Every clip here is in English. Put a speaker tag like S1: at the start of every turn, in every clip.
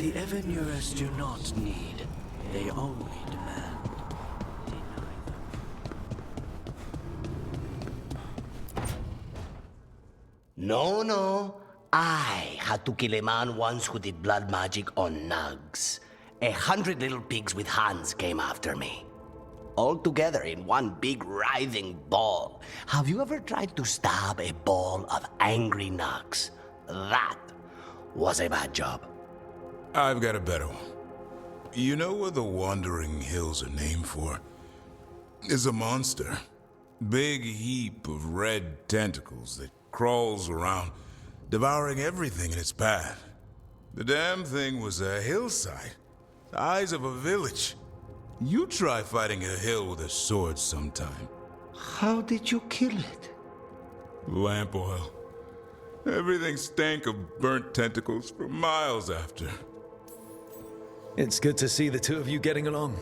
S1: The Evanurers do not need. They only demand. Deny them.
S2: No. I had to kill a man once who did blood magic on nugs. 100 little pigs with hands came after me. All together in one big writhing ball. Have you ever tried to stab a ball of angry nugs? That was a bad job.
S3: I've got a better one. You know what the Wandering Hills are named for? It's a monster. Big heap of red tentacles that crawls around, devouring everything in its path. The damn thing was a hillside, the eyes of a village. You try fighting a hill with a sword sometime.
S2: How did you kill it?
S3: Lamp oil. Everything stank of burnt tentacles for miles after.
S4: It's good to see the two of you getting along.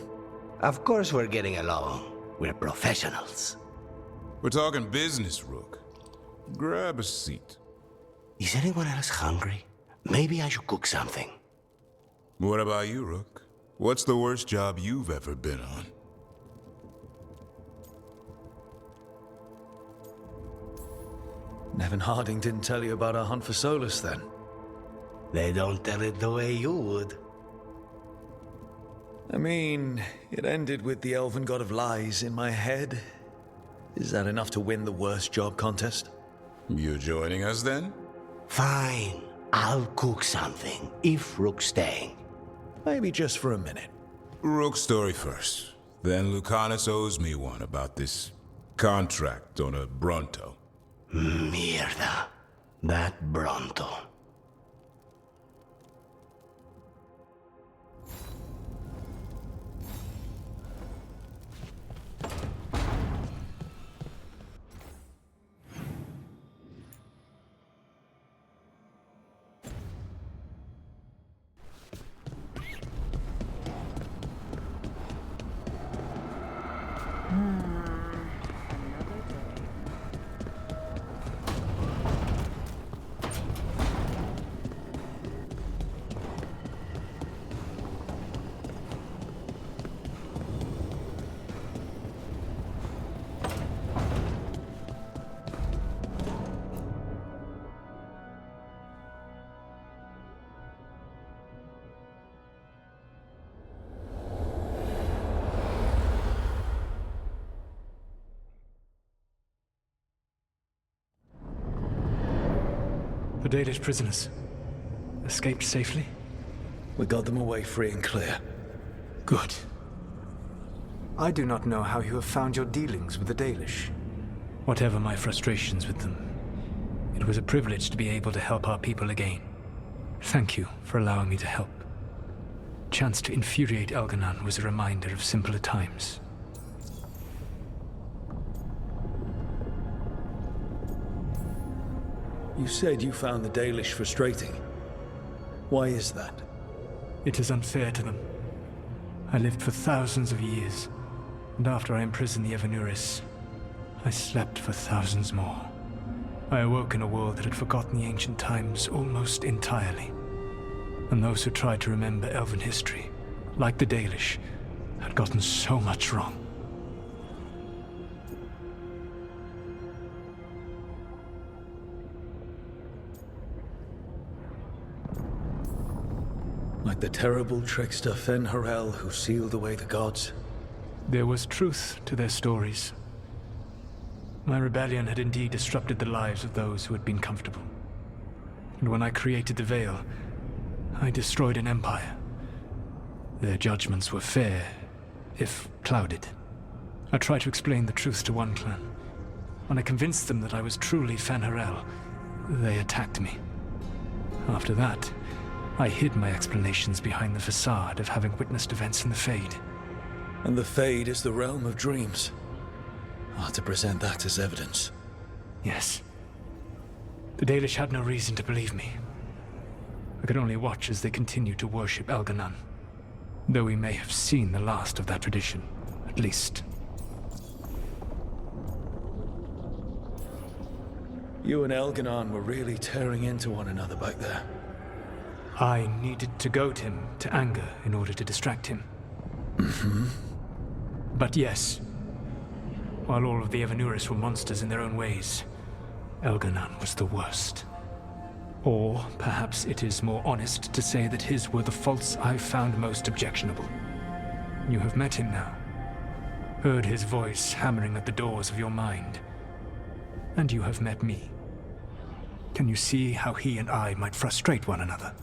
S2: Of course we're getting along. We're professionals.
S3: We're talking business, Rook. Grab a seat.
S2: Is anyone else hungry? Maybe I should cook something.
S3: What about you, Rook? What's the worst job you've ever been on?
S4: Nevin Harding didn't tell you about our hunt for Solus, then?
S2: They don't tell it the way you would.
S4: I mean, it ended with the Elven God of Lies in my head. Is that enough to win the worst job contest?
S3: You joining us, then?
S2: Fine. I'll cook something, if Rook's staying.
S4: Maybe just for a minute.
S3: Rook's story first. Then Lucanus owes me one about this contract on a Bronto.
S2: Mierda. That Bronto.
S5: The Dalish prisoners escaped safely?
S4: We got them away free and clear.
S5: Good. I do not know how you have found your dealings with the Dalish. Whatever my frustrations with them, it was a privilege to be able to help our people again. Thank you for allowing me to help. Chance to infuriate Elganon was a reminder of simpler times.
S4: You said you found the Dalish frustrating. Why is that?
S5: It is unfair to them. I lived for thousands of years, and after I imprisoned the Evanurers, I slept for thousands more. I awoke in a world that had forgotten the ancient times almost entirely. And those who tried to remember Elven history, like the Dalish, had gotten so much wrong.
S4: Like the terrible trickster Fen'Harel who sealed away the gods.
S5: There was truth to their stories. My rebellion had indeed disrupted the lives of those who had been comfortable. And when I created the Veil, I destroyed an empire. Their judgments were fair, if clouded. I tried to explain the truth to one clan. When I convinced them that I was truly Fen'Harel, they attacked me. After that, I hid my explanations behind the facade of having witnessed events in the Fade.
S4: And the Fade is the realm of dreams. Hard to present that as evidence.
S5: Yes. The Dalish had no reason to believe me. I could only watch as they continued to worship Elganon. Though we may have seen the last of that tradition, at least.
S4: You and Elganon were really tearing into one another back there.
S5: I needed to goad him to anger in order to distract him. But yes, while all of the Evanuris were monsters in their own ways, Elganon was the worst. Or perhaps it is more honest to say that his were the faults I found most objectionable. You have met him now, heard his voice hammering at the doors of your mind, and you have met me. Can you see how he and I might frustrate one another?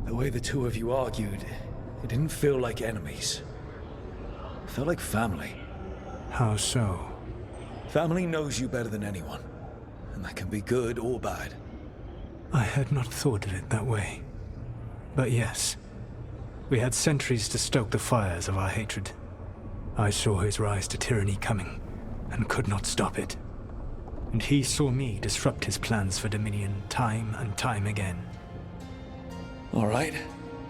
S4: The way the two of you argued, it didn't feel like enemies. It felt like family.
S5: How so?
S4: Family knows you better than anyone, and that can be good or bad.
S5: I had not thought of it that way. But yes, we had centuries to stoke the fires of our hatred. I saw his rise to tyranny coming, and could not stop it. And he saw me disrupt his plans for dominion time and time again.
S4: All right.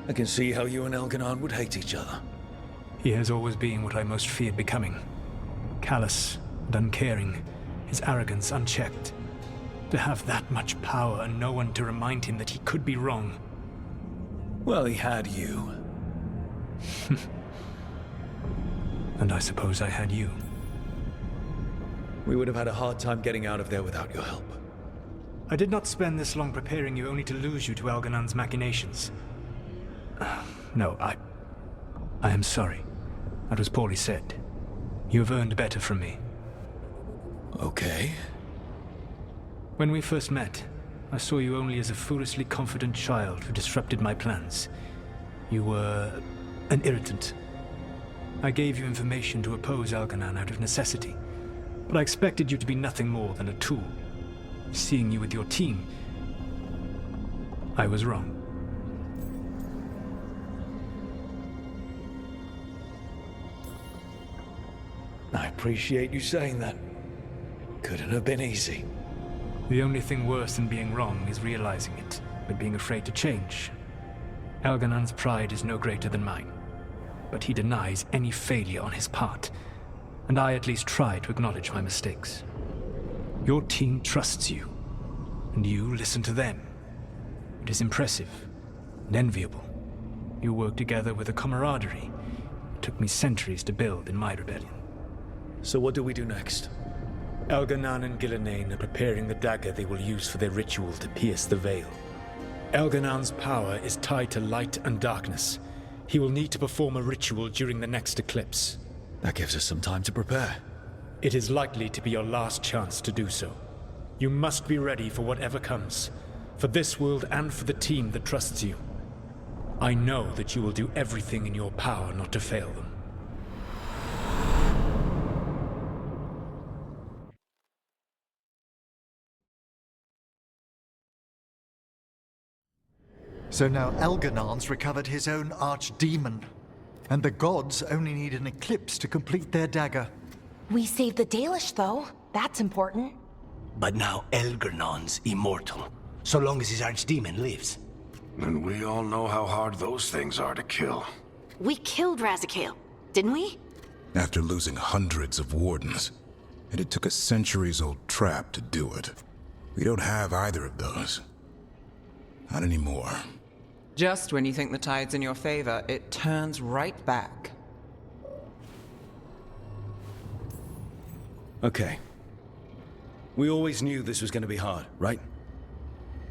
S4: I can see how you and Elganon would hate each other.
S5: He has always been what I most feared becoming. Callous and uncaring, his arrogance unchecked. To have that much power and no one to remind him that he could be wrong.
S4: Well, he had you.
S5: And I suppose I had you.
S4: We would have had a hard time getting out of there without your help.
S5: I did not spend this long preparing you only to lose you to Elganon's machinations. No, I am sorry. That was poorly said. You have earned better from me.
S4: Okay.
S5: When we first met, I saw you only as a foolishly confident child who disrupted my plans. You were an irritant. I gave you information to oppose Elganon out of necessity, but I expected you to be nothing more than a tool. Seeing you with your team, I was wrong.
S4: I appreciate you saying that. Couldn't have been easy.
S5: The only thing worse than being wrong is realizing it, but being afraid to change. Elganon's pride is no greater than mine, but he denies any failure on his part, and I at least try to acknowledge my mistakes. Your team trusts you, and you listen to them. It is impressive and enviable. You work together with a camaraderie it took me centuries to build in my rebellion.
S4: So what do we do next?
S5: Elganon and Gillenane are preparing the dagger they will use for their ritual to pierce the veil. Elganon's power is tied to light and darkness. He will need to perform a ritual during the next eclipse.
S4: That gives us some time to prepare.
S5: It is likely to be your last chance to do so. You must be ready for whatever comes, for this world and for the team that trusts you. I know that you will do everything in your power not to fail them.
S6: So now Elganon's recovered his own archdemon, and the gods only need an eclipse to complete their dagger.
S7: We saved the Dalish, though. That's important.
S2: But now Elganon's immortal, so long as his archdemon lives.
S8: And we all know how hard those things are to kill.
S7: We killed Razikale, didn't we?
S3: After losing hundreds of wardens, and it took a centuries-old trap to do it. We don't have either of those. Not anymore.
S9: Just when you think the tide's in your favor, it turns right back.
S4: Okay. We always knew this was going to be hard, right?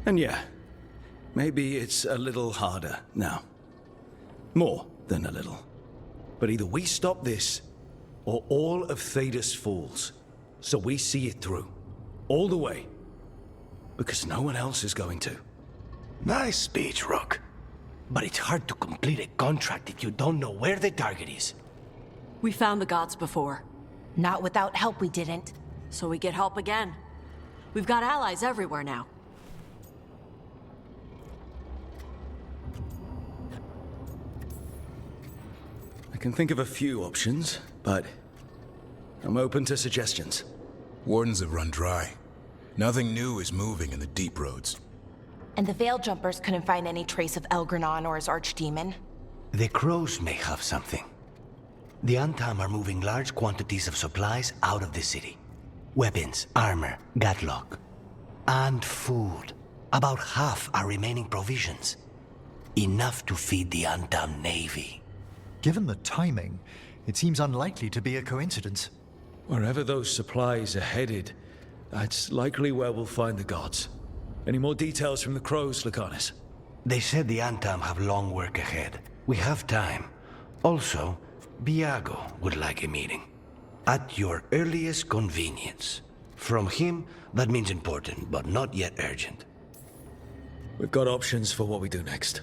S4: And yeah, maybe it's a little harder now. More than a little. But either we stop this, or all of Thedas falls. So we see it through. All the way. Because no one else is going to.
S2: Nice speech, Rook. But it's hard to complete a contract if you don't know where the target is.
S10: We found the gods before,
S7: Not without help, we didn't.
S10: so we get help again. We've got allies everywhere now.
S4: I can think of a few options, but I'm open to suggestions.
S3: Wardens have run dry. Nothing new is moving in the deep roads.
S7: And the Veil Jumpers couldn't find any trace of Elgranon or his archdemon.
S2: The crows may have something. The Antam are moving large quantities of supplies out of the city. Weapons, armor, gatlock. And food. About half our remaining provisions. Enough to feed the Antam Navy.
S6: Given the timing, it seems unlikely to be a coincidence.
S4: Wherever those supplies are headed, that's likely where we'll find the gods. Any more details from the Crows, Lucanus?
S2: They said the Antam have long work ahead. We have time. Also, Biago would like a meeting. At your earliest convenience. From him, that means important, but not yet urgent.
S4: We've got options for what we do next.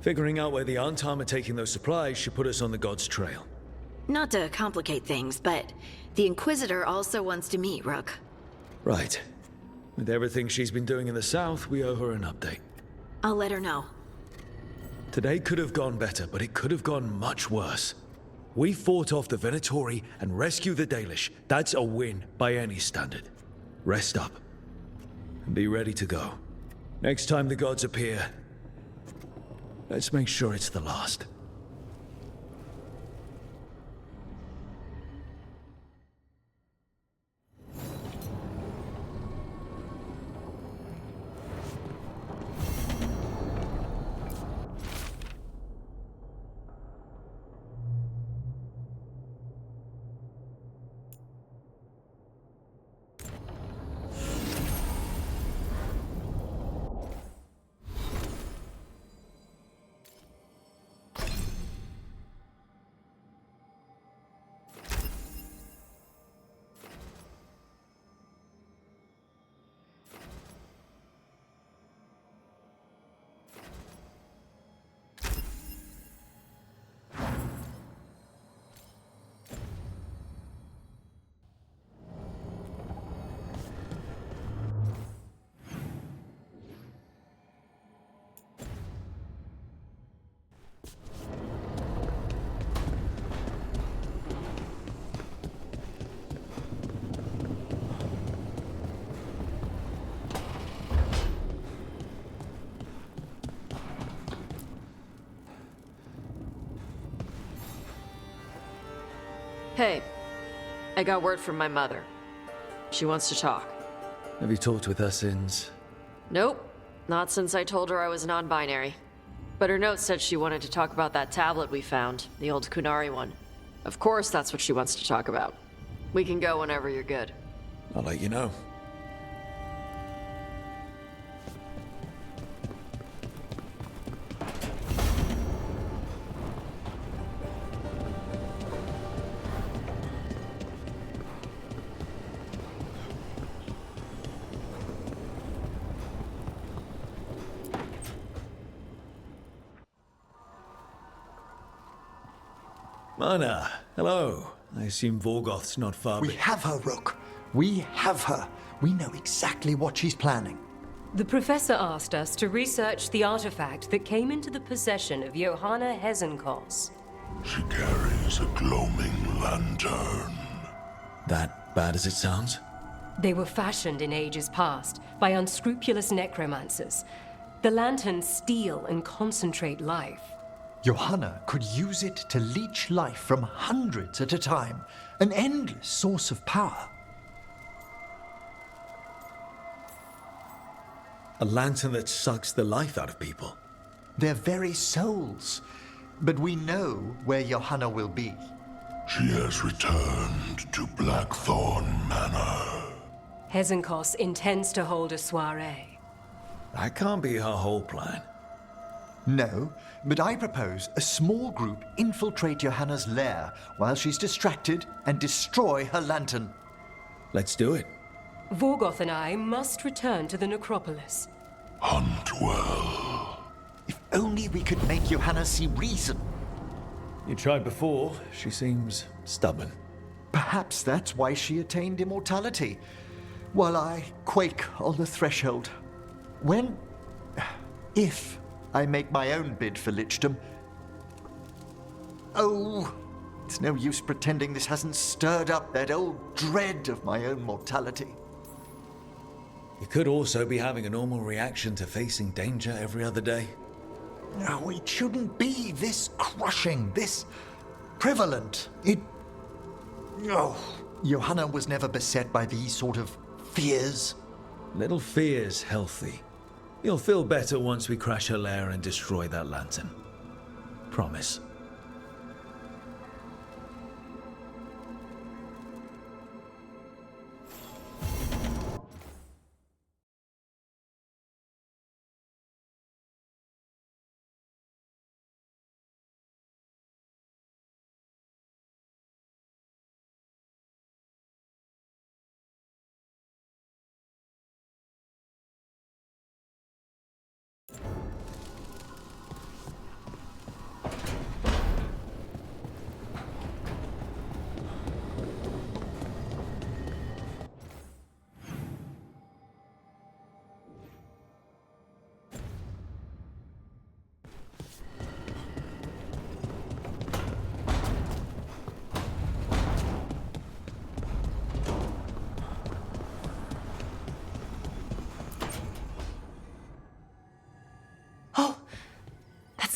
S4: Figuring out where the Antam are taking those supplies should put us on the gods' trail.
S11: Not to complicate things, but the Inquisitor also wants to meet Rook.
S4: Right. With everything she's been doing in the south, we owe her an update.
S11: I'll let her know.
S4: Today could have gone better, but it could have gone much worse. We fought off the Venatori and rescued the Dalish. That's a win by any standard. Rest up. And be ready to go. Next time the gods appear, let's make sure it's the last.
S10: Hey, I got word from my mother. She wants to talk.
S4: Have you talked with her since?
S10: Nope, not since I told her I was non-binary. But her note said she wanted to talk about that tablet we found, the old Kunari one. Of course that's what she wants to talk about. We can go whenever you're good.
S4: I'll let you know. Mana, hello. I assume Vorgoth's not far
S6: We have her, Rook. We have her. We know exactly what she's planning.
S12: The professor asked us to research the artifact that came into the possession of Johanna Hezenkos.
S8: She carries a gloaming lantern.
S4: That bad as it sounds?
S12: They were fashioned in ages past by unscrupulous necromancers. The lanterns steal and concentrate life.
S6: Johanna could use it to leech life from hundreds at a time. An endless source of power.
S4: A lantern that sucks the life out of people.
S6: Their very souls. But we know where Johanna will be.
S8: She has returned to Blackthorn Manor.
S12: Hezenkos intends to hold a soiree.
S4: That can't be her whole plan.
S6: No, but I propose a small group infiltrate Johanna's lair while she's distracted and destroy her lantern.
S4: Let's do it.
S12: Vorgoth and I must return to the necropolis.
S8: Hunt well.
S6: If only we could make Johanna see reason.
S4: You tried before. She seems stubborn.
S6: Perhaps that's why she attained immortality, while I quake on the threshold. If I make my own bid for lichdom. Oh, it's no use pretending this hasn't stirred up that old dread of my own mortality.
S4: You could also be having a normal reaction to facing danger every other day.
S6: No, it shouldn't be this crushing, this prevalent. Johanna was never beset by these sort of fears.
S4: Little fear's healthy. You'll feel better once we crash her lair and destroy that lantern. Promise.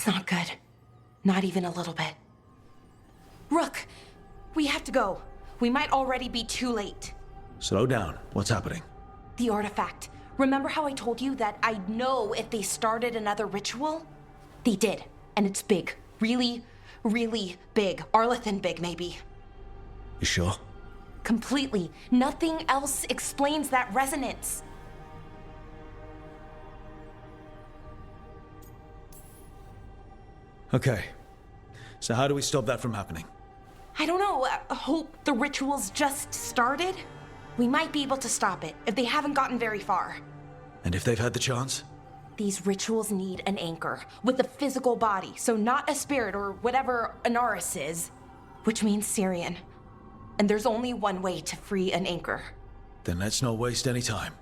S7: Not good. Not even a little bit. Rook, we have to go. We might already be too late.
S4: Slow down. What's happening?
S7: The artifact. Remember how I told you that I'd know if they started another ritual? They did, and it's big. Really, really big. Arlathan big, maybe.
S4: You sure?
S7: Completely. Nothing else explains that resonance.
S4: Okay. So how do we stop that from happening?
S7: I don't know. Hope the ritual's just started? We might be able to stop it if they haven't gotten very far.
S4: And if they've had the chance?
S7: These rituals need an anchor with a physical body, so not a spirit or whatever Anaris is, which means Syrian. And there's only one way to free an anchor.
S4: Then let's not waste any time.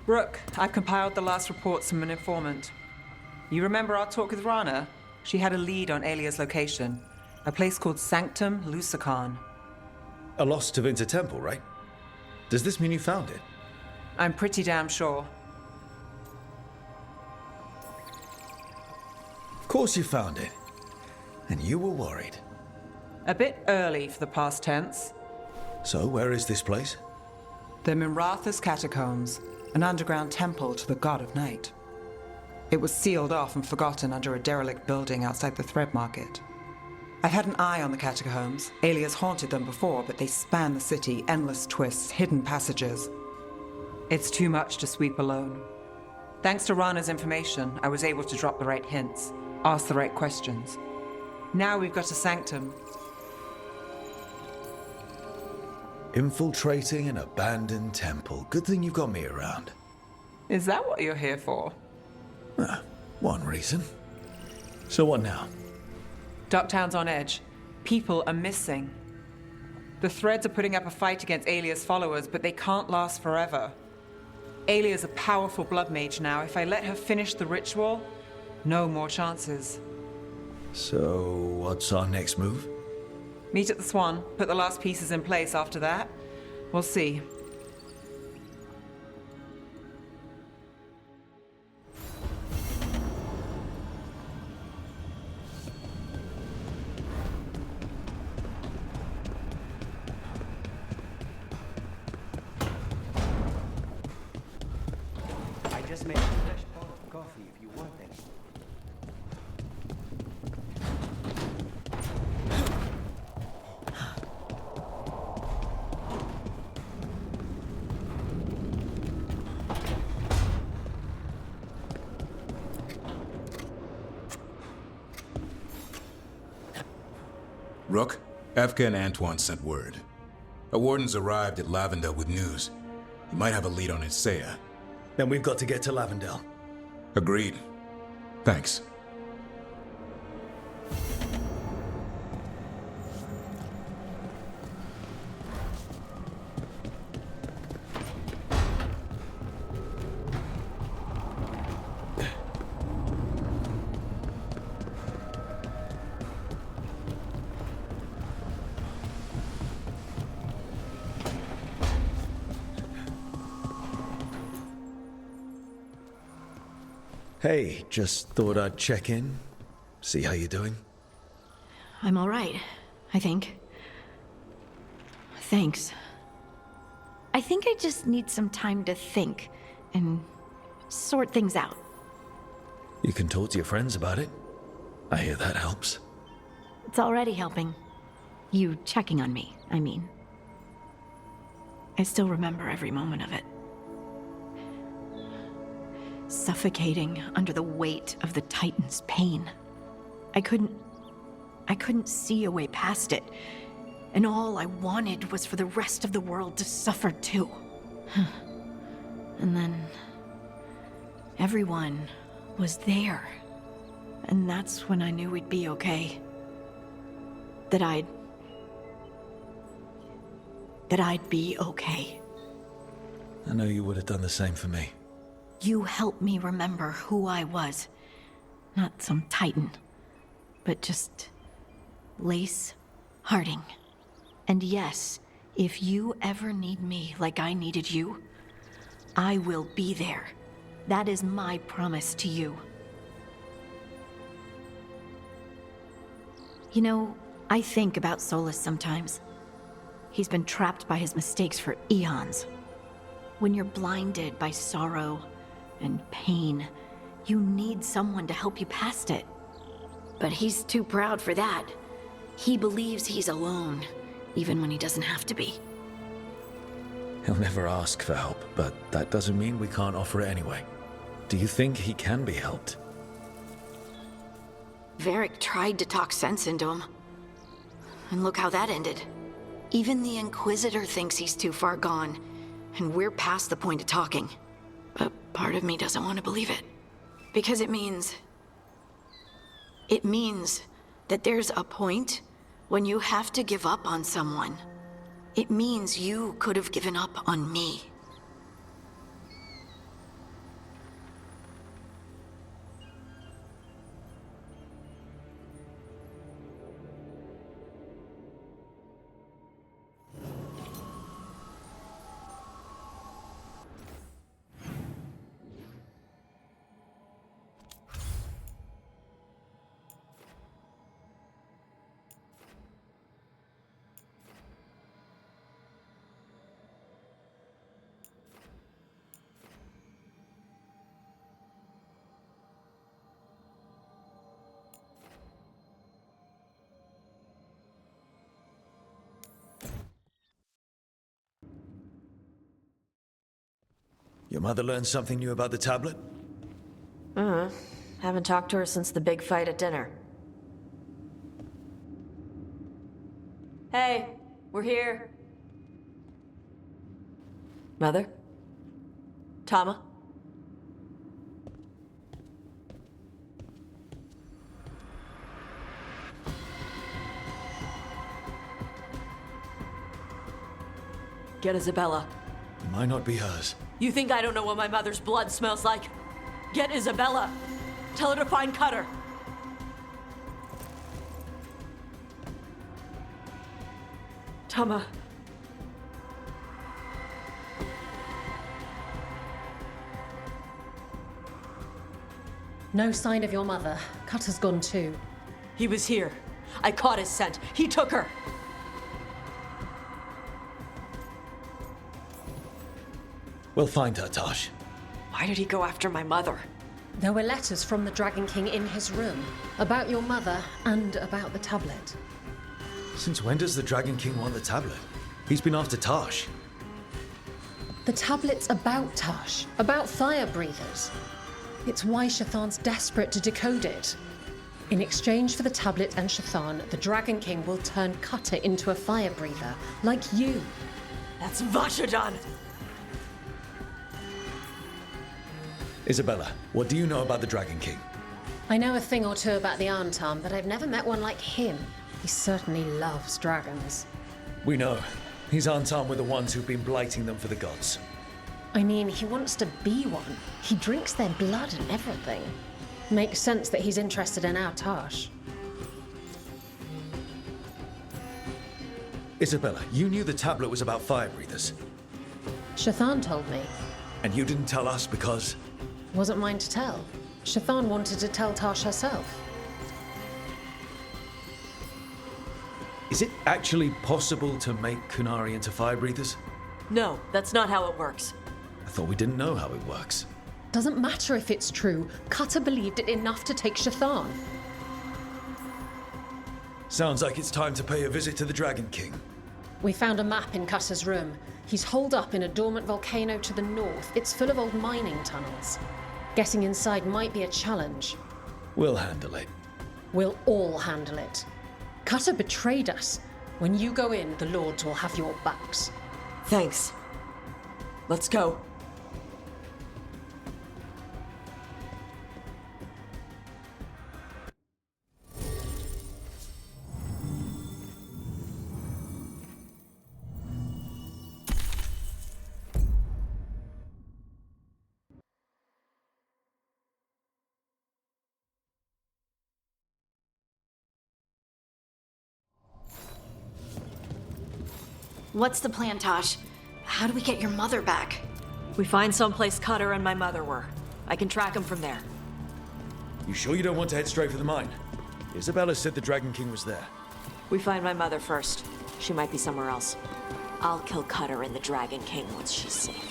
S9: Rook, I've compiled the last reports from an informant. You remember our talk with Rana? She had a lead on Alia's location. A place called Sanctum Lusican.
S4: A lost Tevinter temple, right? Does this mean you found it?
S9: I'm pretty damn sure.
S4: Of course you found it. And you were worried.
S9: A bit early for the past tense.
S4: So, where is this place?
S9: The Mirathus Catacombs, an underground temple to the god of night. It was sealed off and forgotten under a derelict building outside the Thread Market. I've had an eye on the catacombs. Alias haunted them before, but they span the city, endless twists, hidden passages. It's too much to sweep alone. Thanks to Rana's information, I was able to drop the right hints, ask the right questions. Now we've got a sanctum.
S4: Infiltrating an abandoned temple. Good thing you've got me around.
S9: Is that what you're here for?
S4: One reason. So what now?
S9: Ducktown's on edge. People are missing. The Threads are putting up a fight against Alia's followers, but they can't last forever. Alia's a powerful blood mage now. If I let her finish the ritual, no more chances.
S4: So, what's our next move?
S9: Meet at the Swan, put the last pieces in place after that. We'll see.
S2: I just made a fresh pot of coffee if you want any.
S3: Rook, Efka and Antoine sent word. A warden's arrived at Lavendel with news. He might have a lead on Isaiah.
S4: Then we've got to get to Lavendel.
S3: Agreed. Thanks.
S4: Hey, just thought I'd check in, see how you're doing.
S11: I'm all right, I think. Thanks. I think I just need some time to think and sort things out.
S4: You can talk to your friends about it. I hear that helps.
S11: It's already helping. You checking on me, I mean. I still remember every moment of it. Suffocating under the weight of the Titan's pain. I couldn't see a way past it. And all I wanted was for the rest of the world to suffer too. And then everyone was there. And that's when I knew we'd be okay. That I'd be okay.
S4: I know you would have done the same for me.
S11: You helped me remember who I was. Not some Titan, but just Lace Harding. And yes, if you ever need me like I needed you, I will be there. That is my promise to you. You know, I think about Solus sometimes. He's been trapped by his mistakes for eons. When you're blinded by sorrow and pain, you need someone to help you past it.
S13: But he's too proud for that. He believes he's alone, even when he doesn't have to be.
S4: He'll never ask for help, but that doesn't mean we can't offer it anyway. Do you think he can be helped?
S13: Varric tried to talk sense into him. And look how that ended. Even the Inquisitor thinks he's too far gone, and we're past the point of talking. But part of me doesn't want to believe it. Because it means that there's a point when you have to give up on someone. It means you could have given up on me.
S4: Your mother learned something new about the tablet?
S10: Haven't talked to her since the big fight at dinner. Hey, we're here. Mother? Tama? Get Isabella.
S4: It might not be hers.
S10: You think I don't know what my mother's blood smells like? Get Isabella. Tell her to find Cutter. Tama.
S12: No sign of your mother. Cutter's gone too.
S10: He was here. I caught his scent. He took her.
S4: We'll find her, Tosh.
S10: Why did he go after my mother?
S12: There were letters from the Dragon King in his room about your mother and about the tablet.
S4: Since when does the Dragon King want the tablet? He's been after Tosh.
S12: The tablet's about Tosh, about fire breathers. It's why Shathan's desperate to decode it. In exchange for the tablet and Shathan, the Dragon King will turn Cutter into a fire breather, like you.
S10: That's Vashadan!
S4: Isabella, what do you know about the Dragon King?
S12: I know a thing or two about the Arntam, but I've never met one like him. He certainly loves dragons.
S4: We know. He's Arntam with the ones who've been blighting them for the gods.
S12: I mean, he wants to be one. He drinks their blood and everything. Makes sense that he's interested in our Tosh.
S4: Isabella, you knew the tablet was about fire breathers.
S12: Shathan told me.
S4: And you didn't tell us because...
S12: Wasn't mine to tell. Shathan wanted to tell Tash herself.
S4: Is it actually possible to make Kunari into fire breathers?
S10: No, that's not how it works.
S4: I thought we didn't know how it works.
S12: Doesn't matter if it's true. Cutter believed it enough to take Shathan.
S4: Sounds like it's time to pay a visit to the Dragon King.
S12: We found a map in Cutter's room. He's holed up in a dormant volcano to the north. It's full of old mining tunnels. Getting inside might be a challenge.
S4: We'll handle it.
S12: We'll all handle it. Cutter betrayed us. When you go in, the Lords will have your backs.
S10: Thanks. Let's go.
S13: What's the plan, Tosh? How do we get your mother back?
S10: We find someplace Cutter and my mother were. I can track them from there.
S4: You sure you don't want to head straight for the mine? Isabella said the Dragon King was there.
S10: We find my mother first. She might be somewhere else. I'll kill Cutter and the Dragon King once she's safe.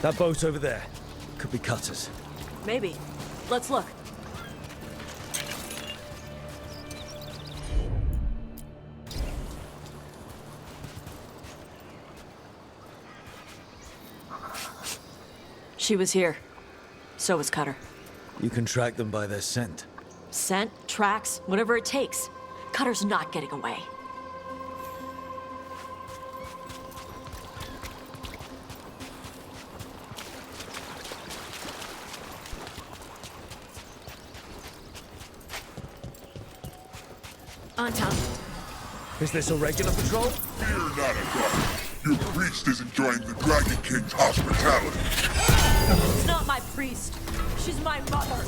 S4: That boat over there could be Cutter's.
S10: Maybe. Let's look. She was here. So was Cutter.
S4: You can track them by their scent.
S10: Scent, tracks, whatever it takes. Cutter's not getting away.
S12: On top.
S4: Is this a regular patrol?
S14: Fear not, Adar. Your priest is enjoying the Dragon King's hospitality.
S10: It's not my priest. She's my mother.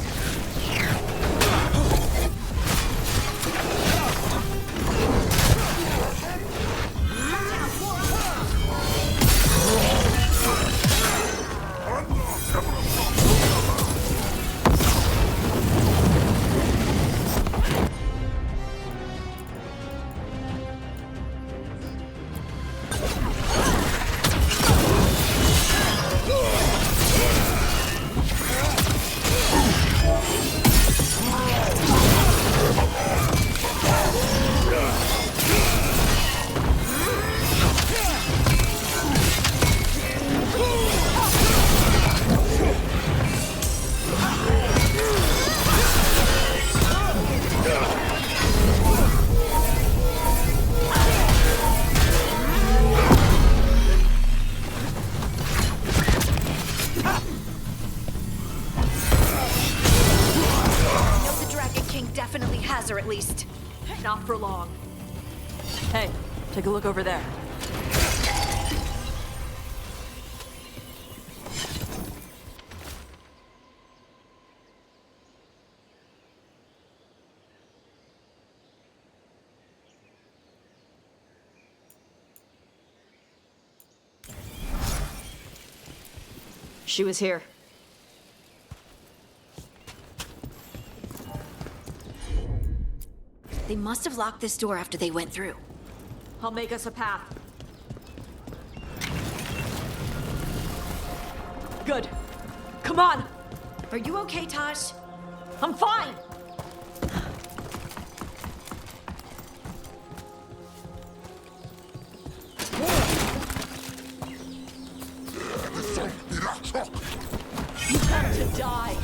S13: At least.
S10: Not for long. Hey, take a look over there. She was here.
S13: They must have locked this door after they went through.
S10: I'll make us a path. Good. Come on!
S13: Are you okay, Tosh?
S10: I'm fine! You have to die!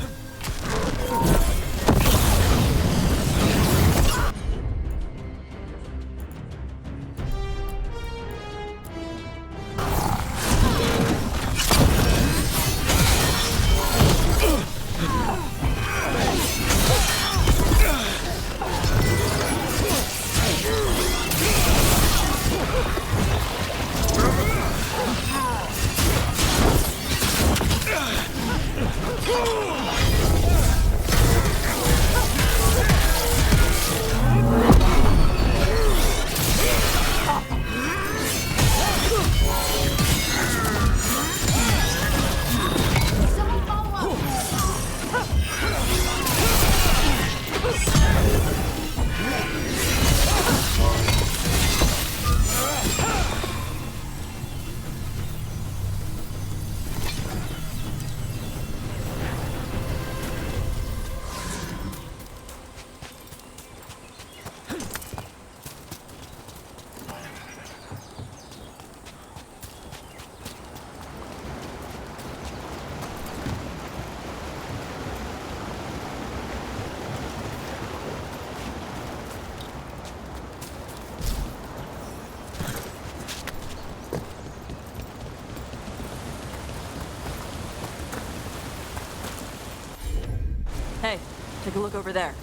S10: look over there.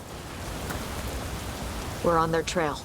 S10: We're on their trail.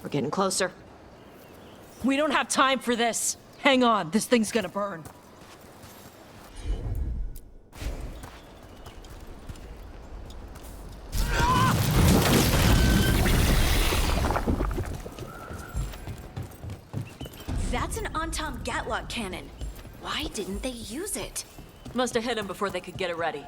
S10: We're getting closer.
S15: We don't have time for this. Hang on, this thing's gonna burn.
S13: That's an Antom Gatlock cannon. Why didn't they use it?
S10: Must have hit him before they could get it ready.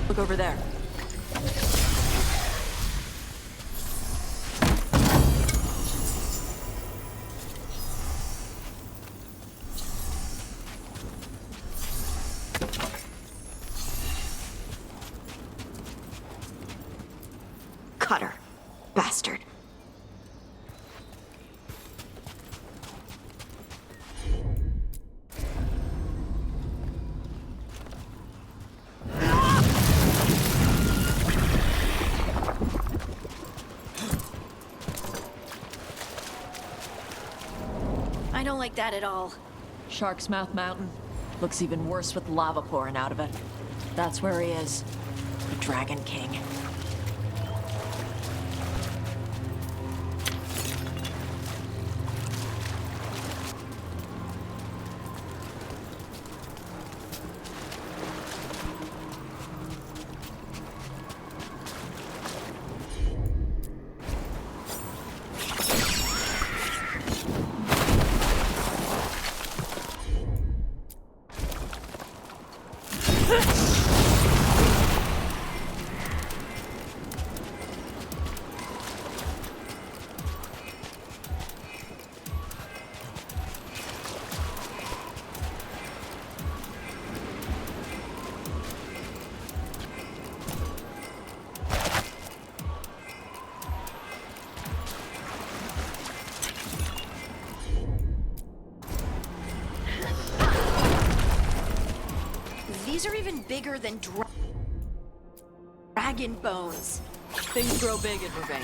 S10: Look over there.
S13: Cutter. Bastard. I don't like that at all.
S10: Shark's Mouth Mountain. Looks even worse with lava pouring out of it. That's where he is. The Dragon King.
S13: These are even bigger than dragon bones.
S15: Things grow big in Vervain.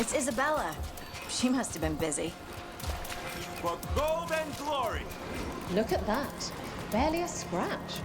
S13: It's Isabella. She must have been busy.
S16: For gold and glory!
S12: Look at that. Barely a scratch.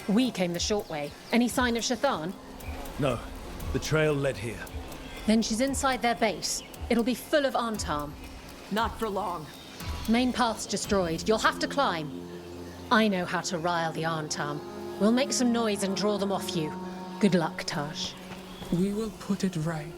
S12: We came the short way. Any sign of Shathan?
S4: No. The trail led here.
S12: Then she's inside their base. It'll be full of Antarm.
S15: Not for long.
S12: Main path's destroyed. You'll have to climb. I know how to rile the Antarm. We'll make some noise and draw them off you. Good luck, Tash.
S17: We will put it right.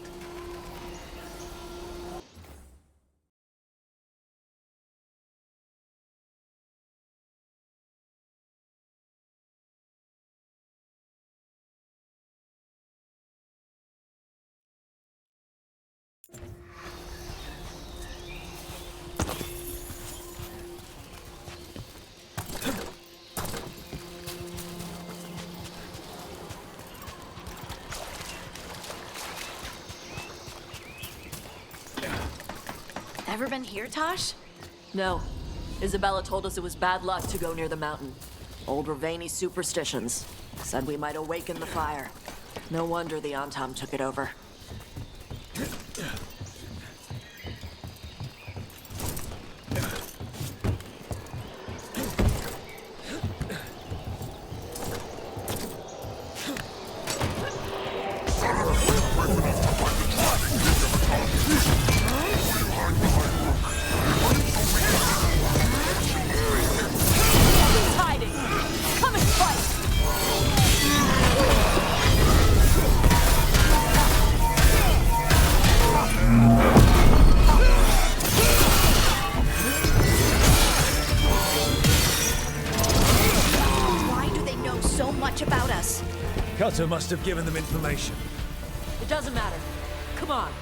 S13: Ever been here, Tosh?
S15: No. Isabella told us it was bad luck to go near the mountain. Old Ravani superstitions. Said we might awaken the fire. No wonder the Antam took it over.
S4: Cutter must have given them information.
S15: It doesn't matter. Come on.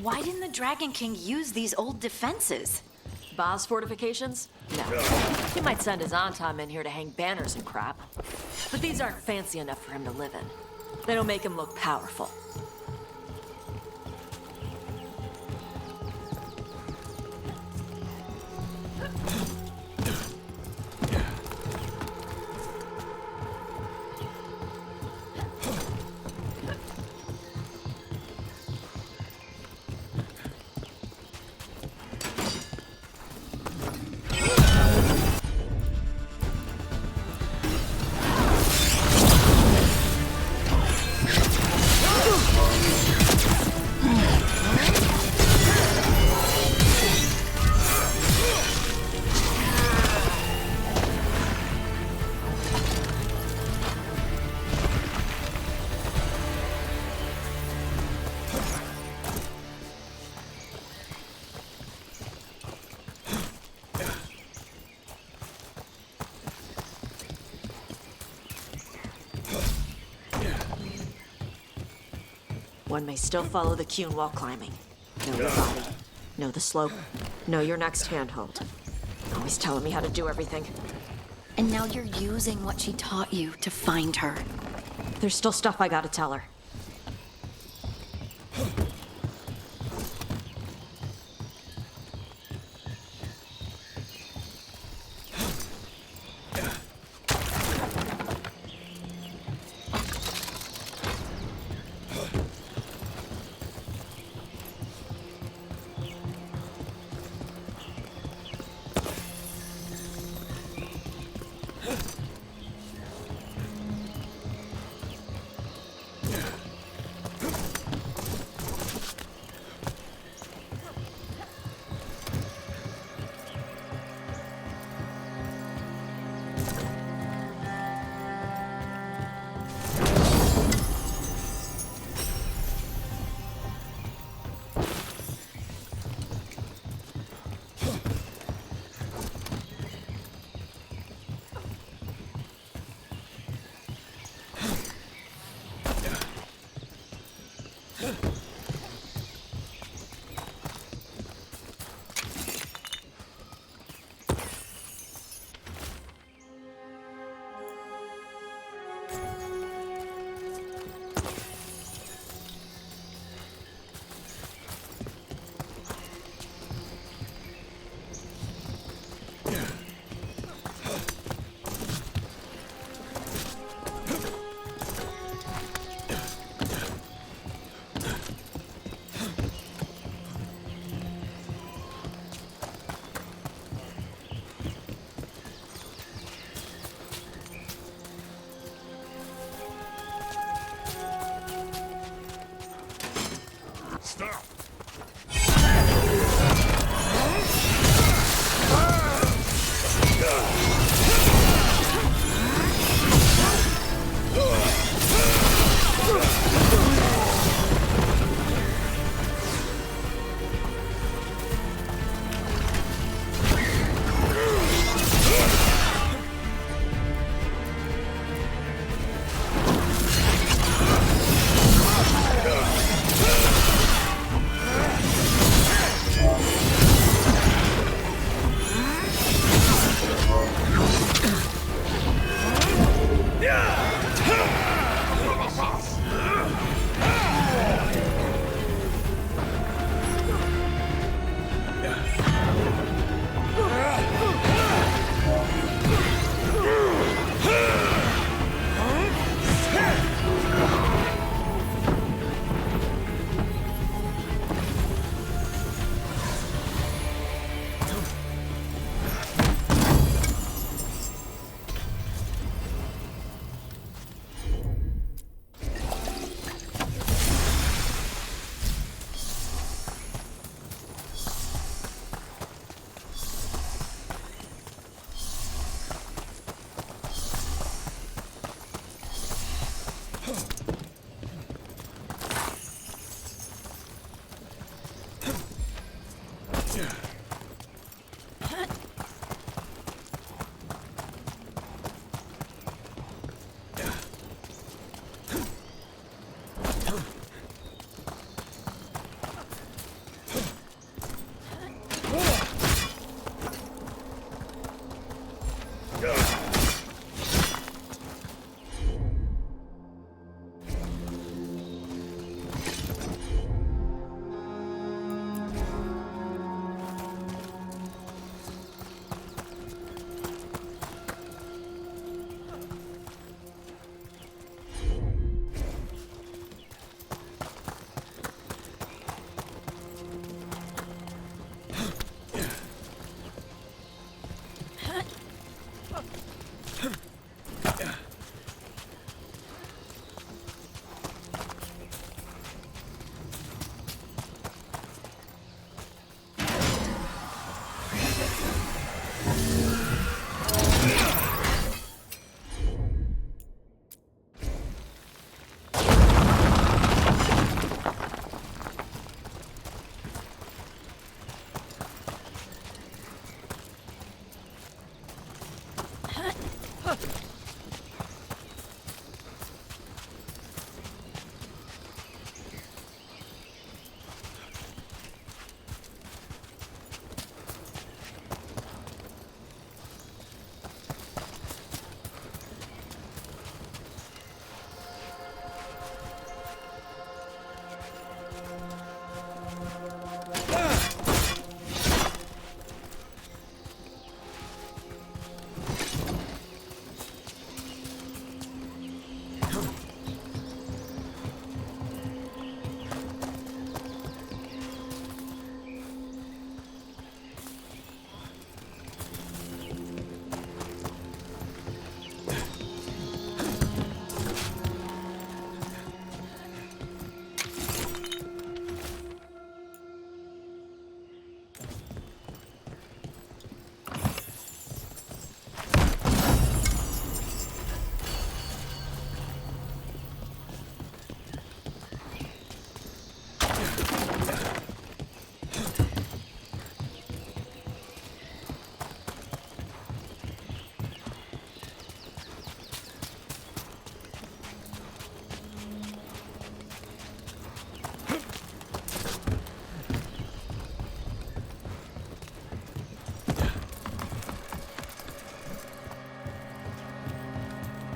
S13: Why didn't the Dragon King use these old defenses?
S10: Boss fortifications? No. He might send his Antam in here to hang banners and crap. But these aren't fancy enough for him to live in. They don't make him look powerful. One may still follow the Qun while climbing. Know your body. Know the slope. Know your next handhold. Always telling me how to do everything.
S13: And now you're using what she taught you to find her.
S10: There's still stuff I gotta tell her.
S3: Yeah.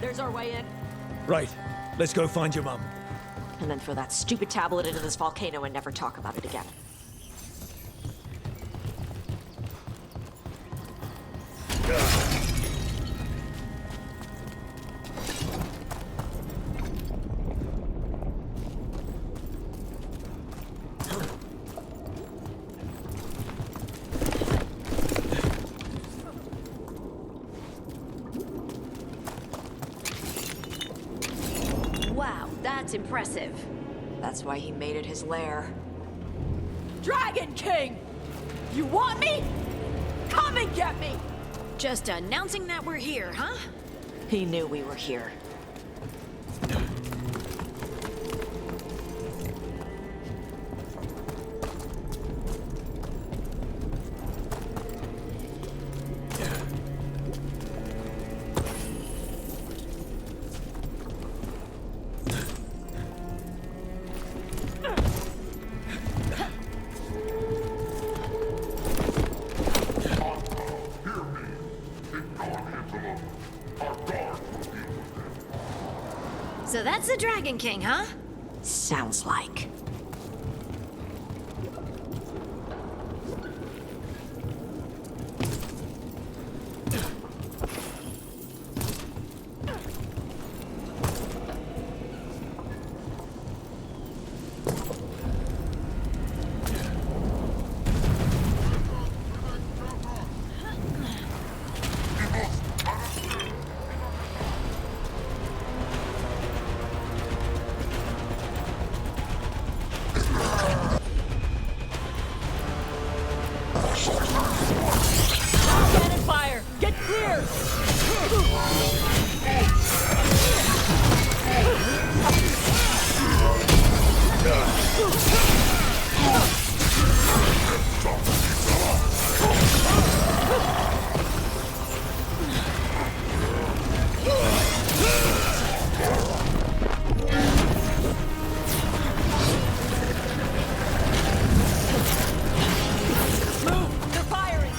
S15: There's our way in.
S4: Right. Let's go find your mum.
S15: And then throw that stupid tablet into this volcano and never talk about it again.
S13: Wow, that's impressive.
S15: That's why he made it his lair. Dragon King! You want me? Come and get me!
S13: Just announcing that we're here, huh?
S15: He knew we were here.
S13: So that's the Dragon King, huh?
S15: Sounds like. Cannon fire! Get clear! Move! They're firing!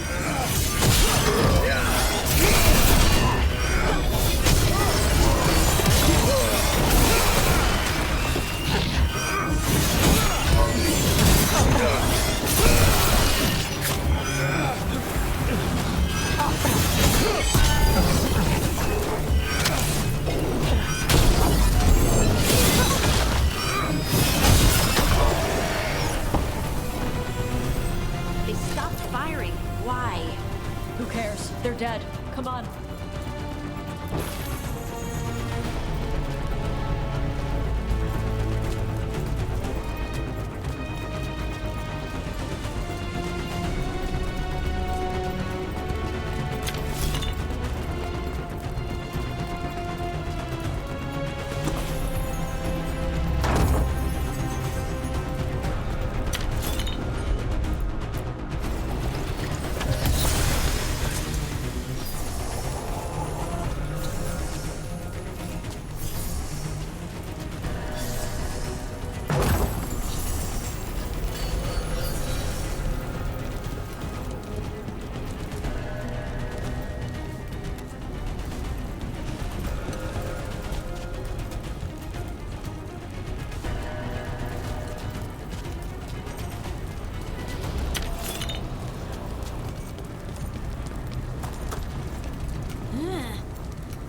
S13: They stopped firing. Why?
S15: Who cares? They're dead. Come on.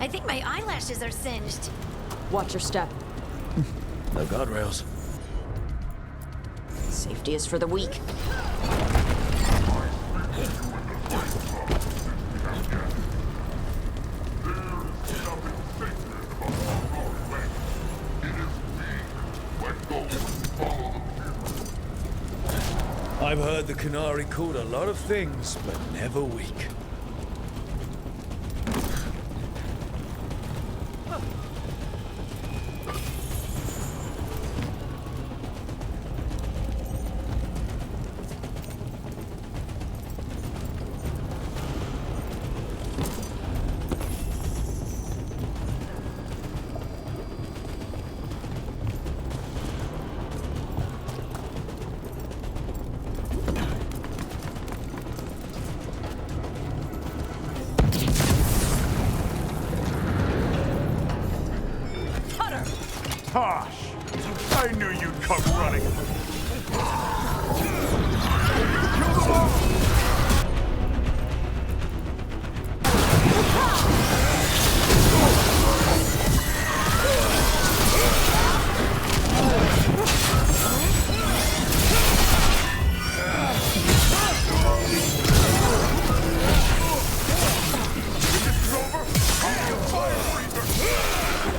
S13: I think my eyelashes are singed.
S15: Watch your step.
S4: No guardrails.
S15: Safety is for the weak.
S4: I've heard the Qunari called a lot of things, but never weak.
S16: Tosh! I knew you'd come running. Kill them all!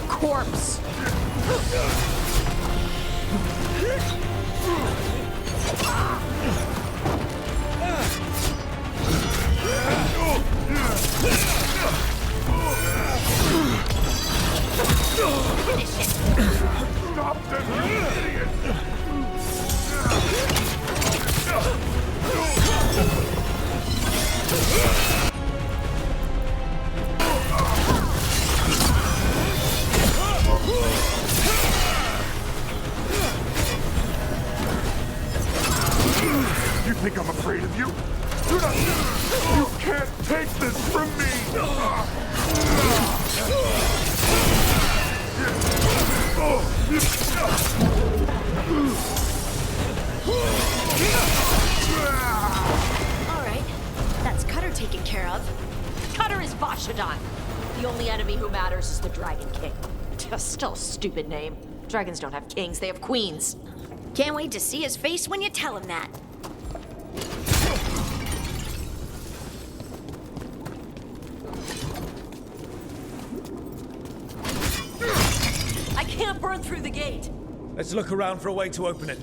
S15: Corpse!
S16: Stop them, you idiot! You think I'm afraid of you? You're not. You can't take this from me!
S13: Alright, that's Cutter taken care of.
S15: Cutter is Vashadon. The only enemy who matters is the Dragon King. Still a stupid name. Dragons don't have kings, they have queens.
S13: Can't wait to see his face when you tell him that.
S15: I can't burn through the gate.
S4: Let's look around for a way to open it.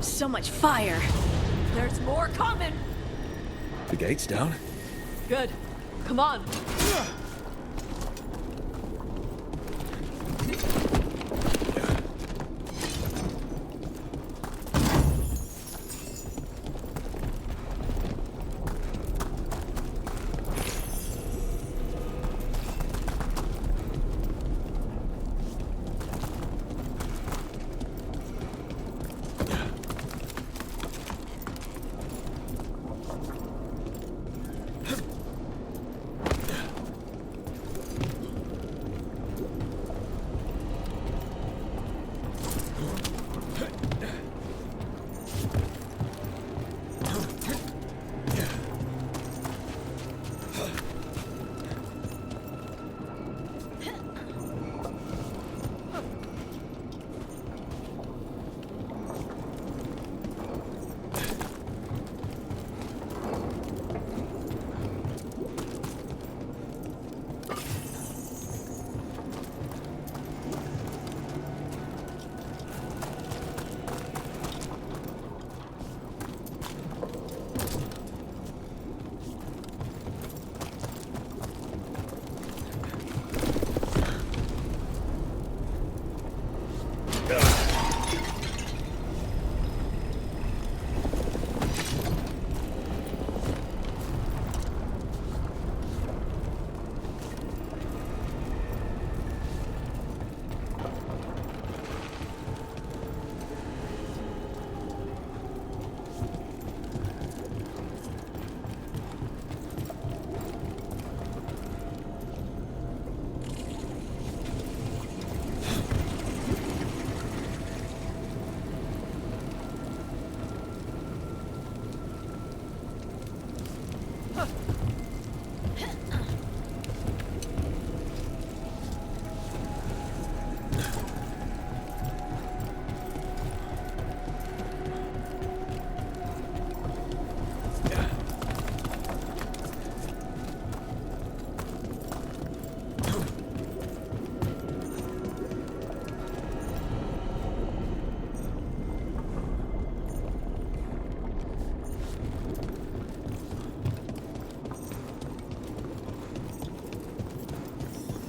S13: So much fire.
S15: There's more coming.
S4: The gate's down.
S15: Good. Come on.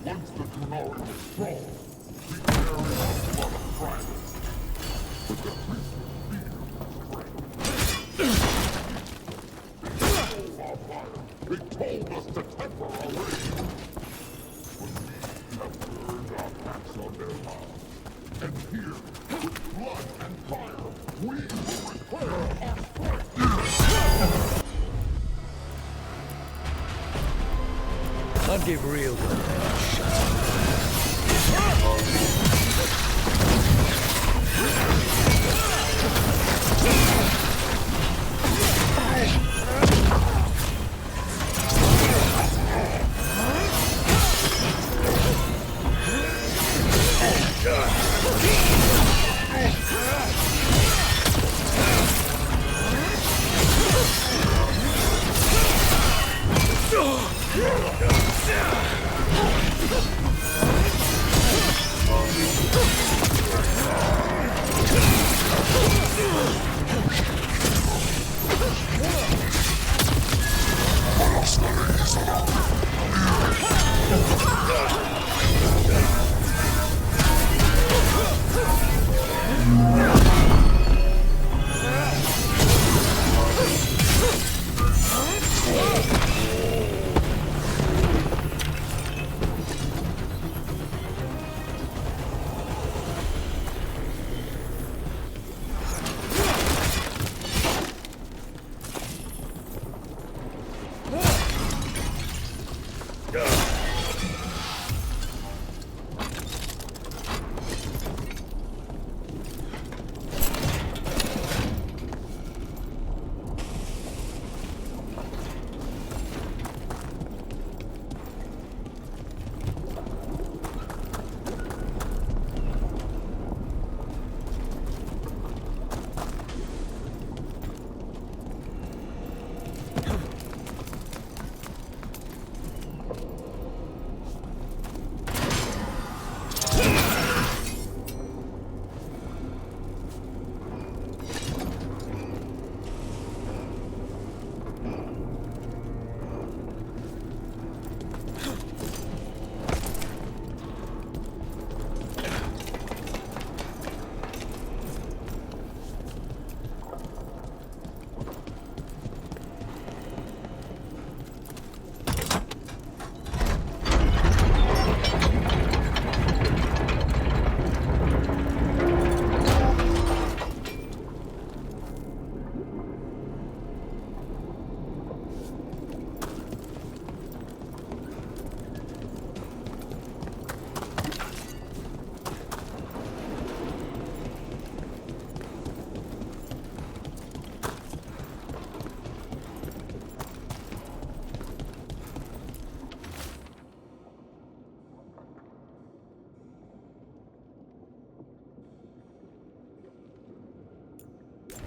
S14: Once the Kunari was strong, we carried out a lot of practice. But the priest They told us to temper our rage. But we have turned our backs on their lives. And here, with blood and fire, we will declare our strength.
S4: I'd give real good a shot.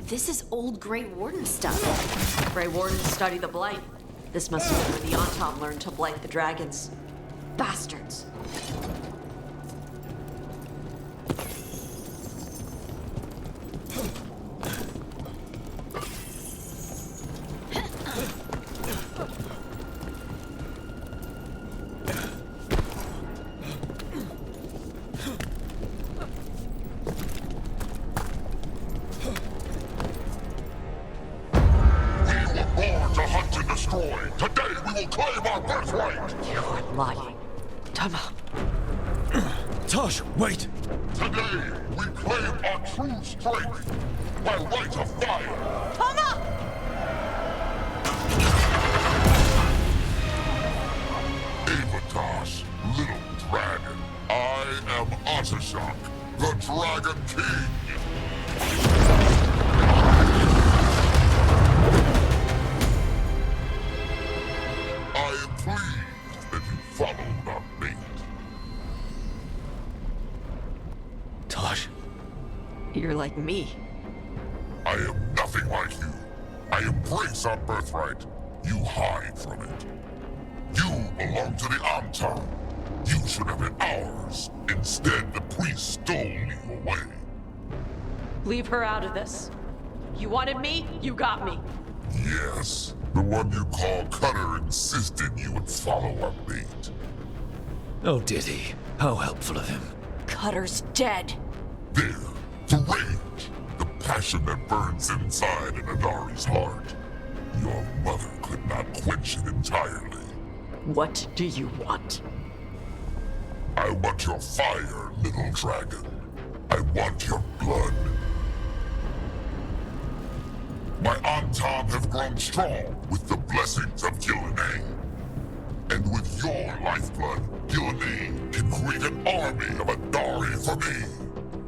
S15: This is old Grey Warden stuff. Grey Wardens study the Blight. This must have been where the Antom learned to blight the dragons. Bastards.
S4: Tosh, wait!
S14: Today, we claim our true strength by right of fire.
S15: Tama!
S14: Avatosh, little dragon. I am Otashok, the Dragon King. I am pleased that you followed our bait.
S4: Tosh.
S10: You're like me.
S14: I am nothing like you. I embrace our birthright. You hide from it. You belong to the Antom. You should have been ours. Instead, the priest stole you away.
S15: Leave her out of this. You wanted me, you got me.
S14: Yes, the one you call Cutter insisted you would follow our bait.
S4: Oh, did he? How helpful of him.
S15: Cutter's dead.
S14: There, the rage, the passion that burns inside an Adari's heart. Your mother could not quench it entirely.
S15: What do you want?
S14: I want your fire, little dragon. I want your blood. My Antam have grown strong with the blessings of Gillenay. And with your lifeblood, Gillenay can create an army of Adari for me.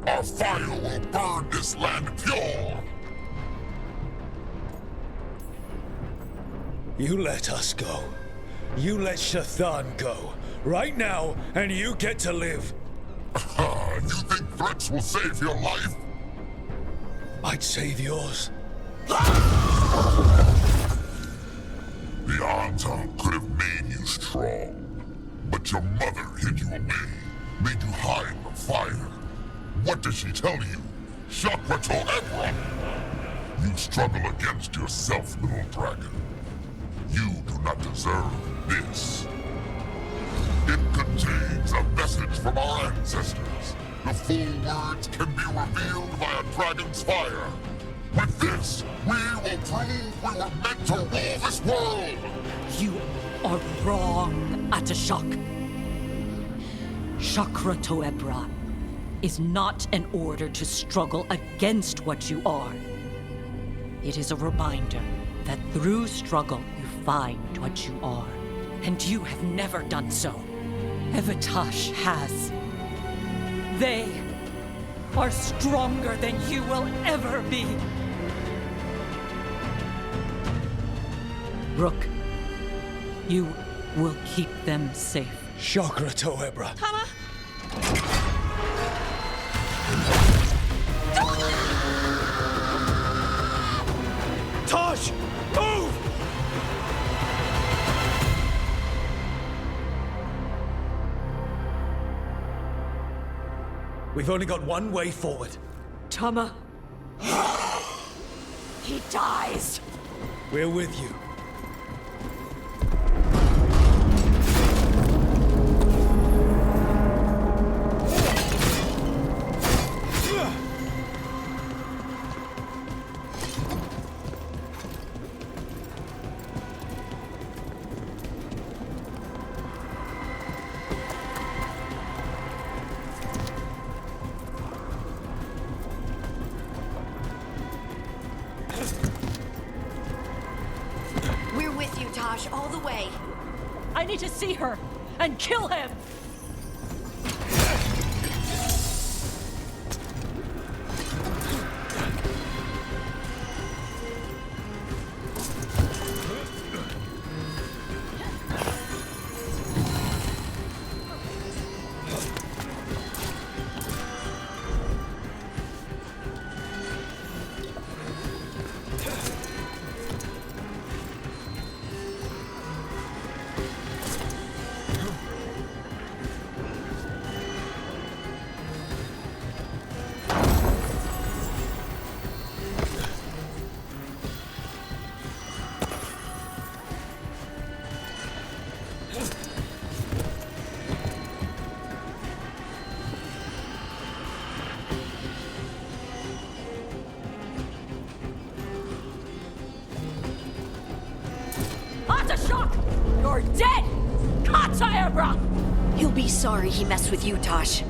S14: Our fire will burn this land pure.
S4: You let us go. You let Shathan go. Right now, and you get to live.
S14: You think threats will save your life?
S4: I'd save yours.
S14: The Antam could have made you strong, but your mother hid you away, made you hide the fire. What does she tell you? Chakra to Ebra! You struggle against yourself, little dragon. You do not deserve this. It contains a message from our ancestors. The full words can be revealed by a dragon's fire. With this, we will prove we were meant to rule this world!
S15: You are wrong, Atashok. Chakra to Ebra is not an order to struggle against what you are. It is a reminder that through struggle you find what you are. And you have never done so. Evatash has. They are stronger than you will ever be. Rook, you will keep them safe.
S4: Chakra to Ebra.
S15: Tama!
S4: Tosh! Move! We've only got one way forward.
S15: Tama. He dies.
S4: We're with you.
S13: We're with you, Tosh, all the way.
S15: I need to see her and kill him. Atashok! You're dead! Kataebra!
S13: He'll be sorry he messed with you, Tosh.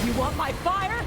S15: You want my fire?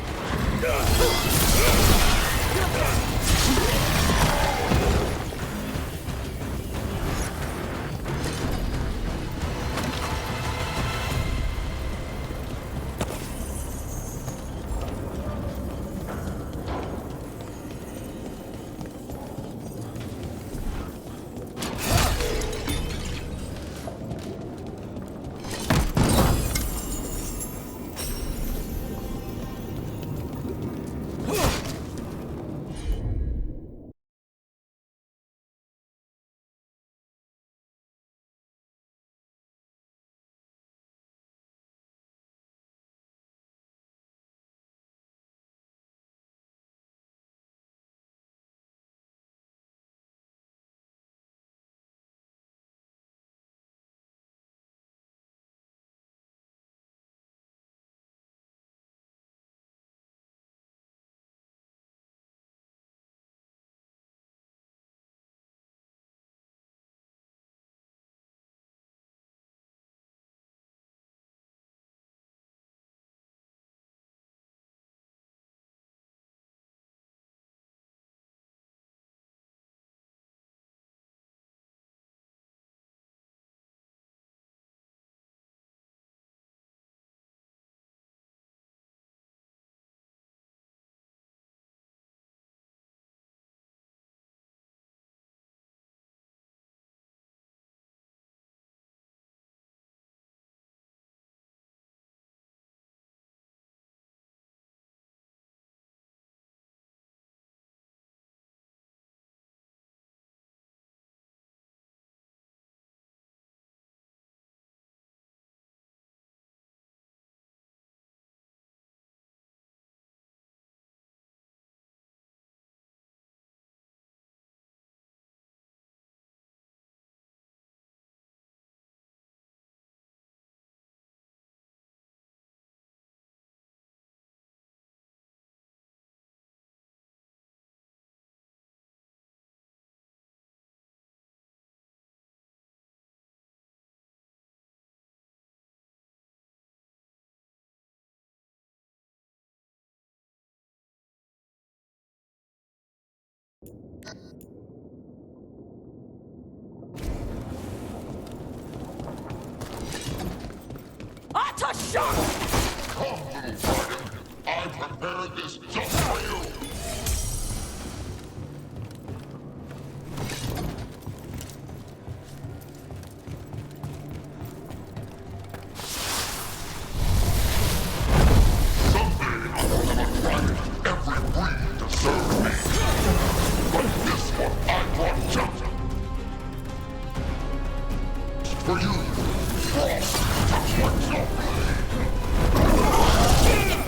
S14: Come, little dragon. I prepared this just for you.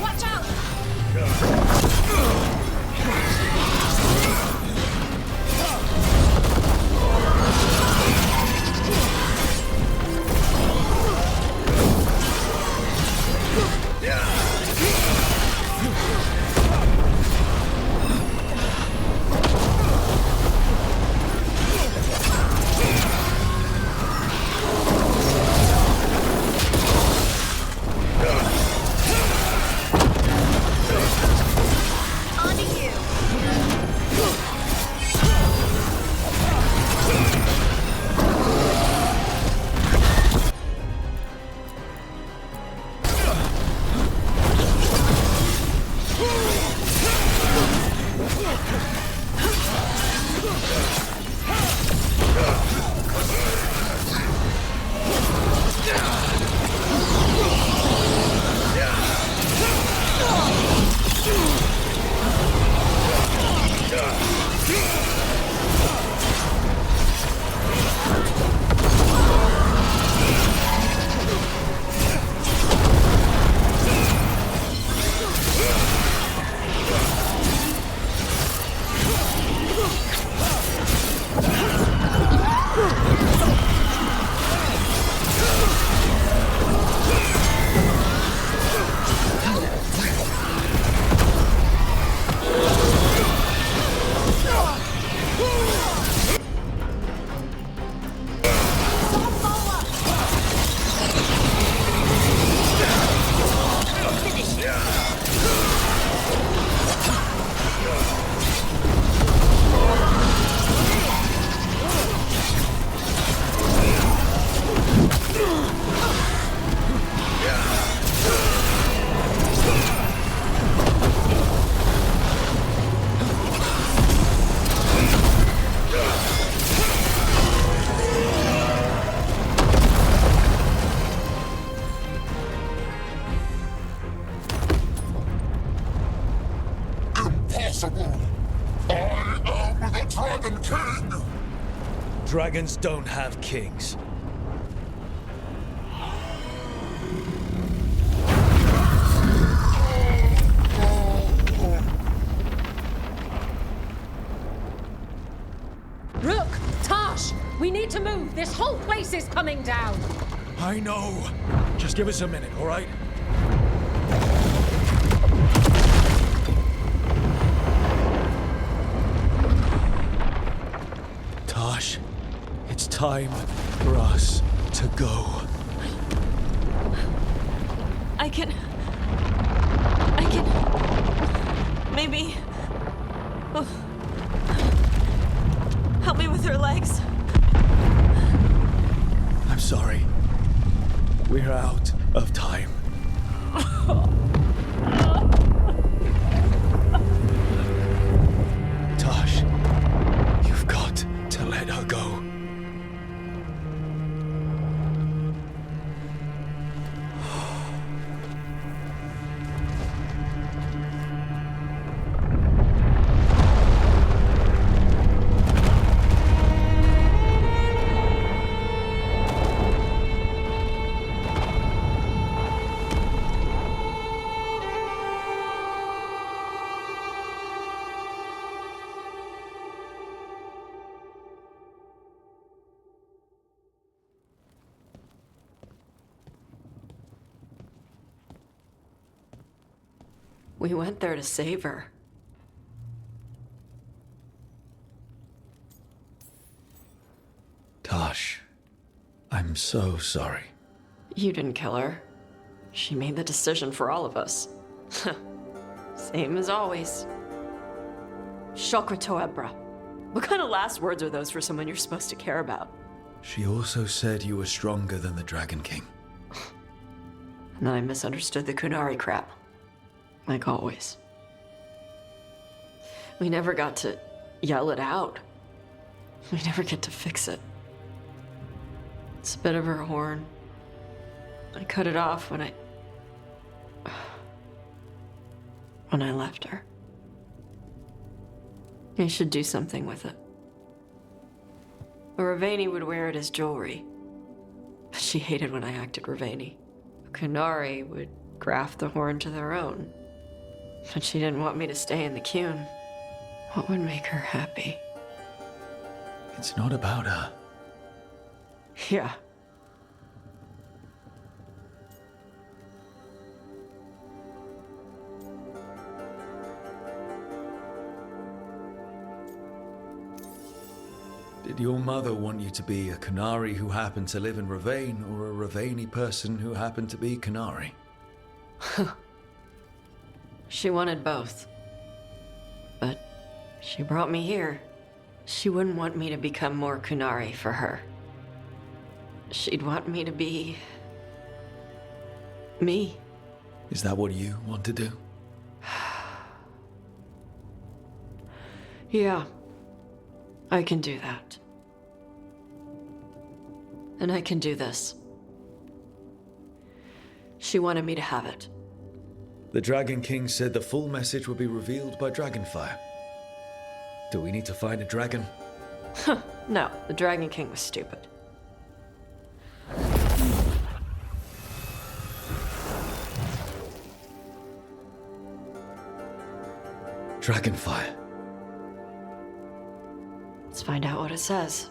S7: Watch out!
S4: Dragons don't have kings.
S12: Rook! Tash! We need to move! This whole place is coming down!
S4: I know. Just give us a minute, all right? Tosh, it's time for us to go.
S10: I can... Maybe... Oh. Help me with her legs.
S4: I'm sorry. We're out of time. Tosh, you've got to let her go.
S10: We went there to save her.
S4: Tosh, I'm so sorry.
S10: You didn't kill her. She made the decision for all of us. Same as always. Shokra Toebra. What kind of last words are those for someone you're supposed to care about?
S4: She also said you were stronger than the Dragon King.
S10: And then I misunderstood the Kunari crap. Like always. We never got to yell it out. We never get to fix it. It's a bit of her horn. I cut it off when I left her. I should do something with it. A Ravani would wear it as jewelry. But she hated when I acted Ravani. A Kunari would graft the horn to their own. But she didn't want me to stay in the Qun. What would make her happy?
S4: It's not about her.
S10: Yeah.
S4: Did your mother want you to be a Kunari who happened to live in Ravane, or a Ravani person who happened to be Kunari?
S10: She wanted both. But she brought me here. She wouldn't want me to become more Kunari for her. She'd want me to be... me.
S4: Is that what you want to do?
S10: Yeah. I can do that. And I can do this. She wanted me to have it.
S4: The Dragon King said the full message would be revealed by Dragonfire. Do we need to find a dragon?
S10: No, the Dragon King was stupid.
S4: Dragonfire.
S10: Let's find out what it says.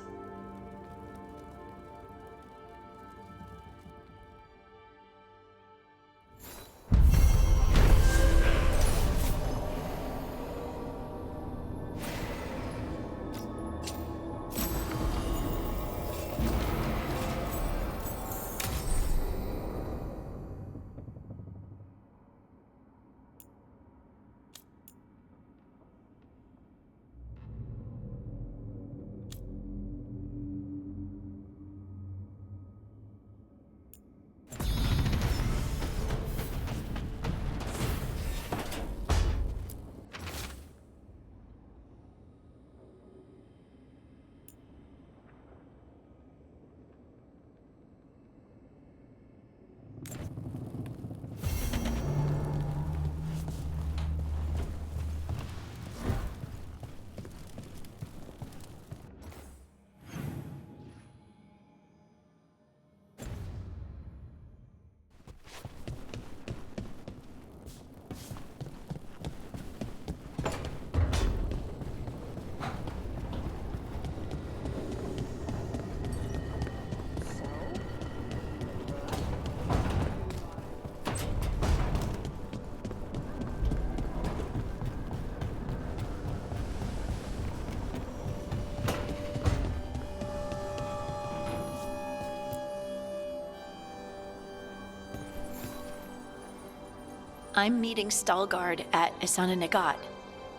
S13: I'm meeting Stalgard at Isana Nagat,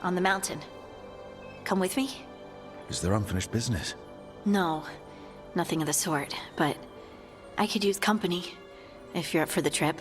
S13: on the mountain. Come with me?
S4: Is there unfinished business?
S13: No, nothing of the sort, but I could use company, if you're up for the trip.